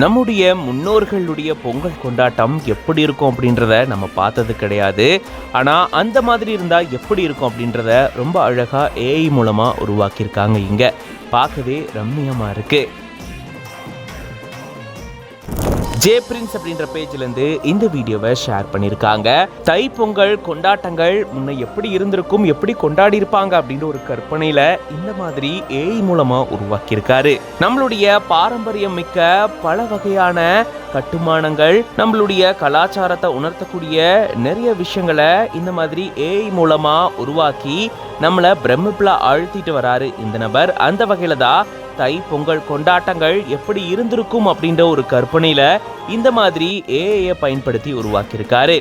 நம்முடைய முன்னோர்களுடைய பொங்கல் கொண்டாட்டம் எப்படி இருக்கும் அப்படின்றத நம்ம பார்த்தது கிடையாது. ஆனால் அந்த மாதிரி இருந்தால் எப்படி இருக்கும் அப்படின்றத ரொம்ப அழகாக ஏஐ மூலமாக உருவாக்கியிருக்காங்க. இங்கே பார்க்கவே ரம்மியமாக இருக்குது. ஜே பிரின்ஸ் அப்படின்ற பேஜ்லேருந்து இந்த வீடியோவை ஷேர் பண்ணியிருக்காங்க. தை பொங்கல் கொண்டாட்டங்கள் முன்ன எப்படி இருந்திருக்கும், எப்படி கொண்டாடி இருப்பாங்க அப்படின்ற ஒரு கற்பனையில் இந்த மாதிரி ஏஐ மூலமாக உருவாக்கியிருக்காரு. நம்மளுடைய பாரம்பரியம் மிக்க பல வகையான கட்டுமானங்கள், நம்மளுடைய கலாச்சாரத்தை உணர்த்தக்கூடிய நிறைய விஷயங்களை இந்த மாதிரி ஏஐ மூலமாக உருவாக்கி நம்மளை பிரமிப்பில் ஆழ்த்திட்டு வராரு இந்த நபர். அந்த வகையில் தான் தை பொங்கல் கொண்டாட்டங்கள் எப்படி இருந்திருக்கும் அப்படின்ற ஒரு கற்பனையில இந்த மாதிரி ஏஐயை பயன்படுத்தி உருவாக்கியிருக்காரு.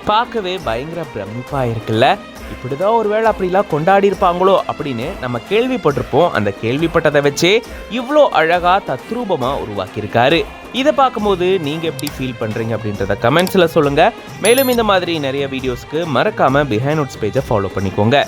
பார்க்கவே பயங்கர பிரமிப்பா இருக்குல்ல. இப்படிதான் ஒருவேளை அப்படிலாம் கொண்டாடி இருப்பாங்களோ அப்படின்னு நம்ம கேள்விப்பட்டிருப்போம். அந்த கேள்விப்பட்டதை வச்சே இவ்வளோ அழகா தத்ரூபமா உருவாக்கியிருக்காரு. இதை பார்க்கும்போது நீங்க எப்படி ஃபீல் பண்றீங்க அப்படின்றத கமெண்ட்ஸ்ல சொல்லுங்க. மேலும் இந்த மாதிரி நிறைய வீடியோஸ்க்கு மறக்காம பிஹைண்ட் நோட்ஸ் பேஜை ஃபாலோ பண்ணிக்கோங்க.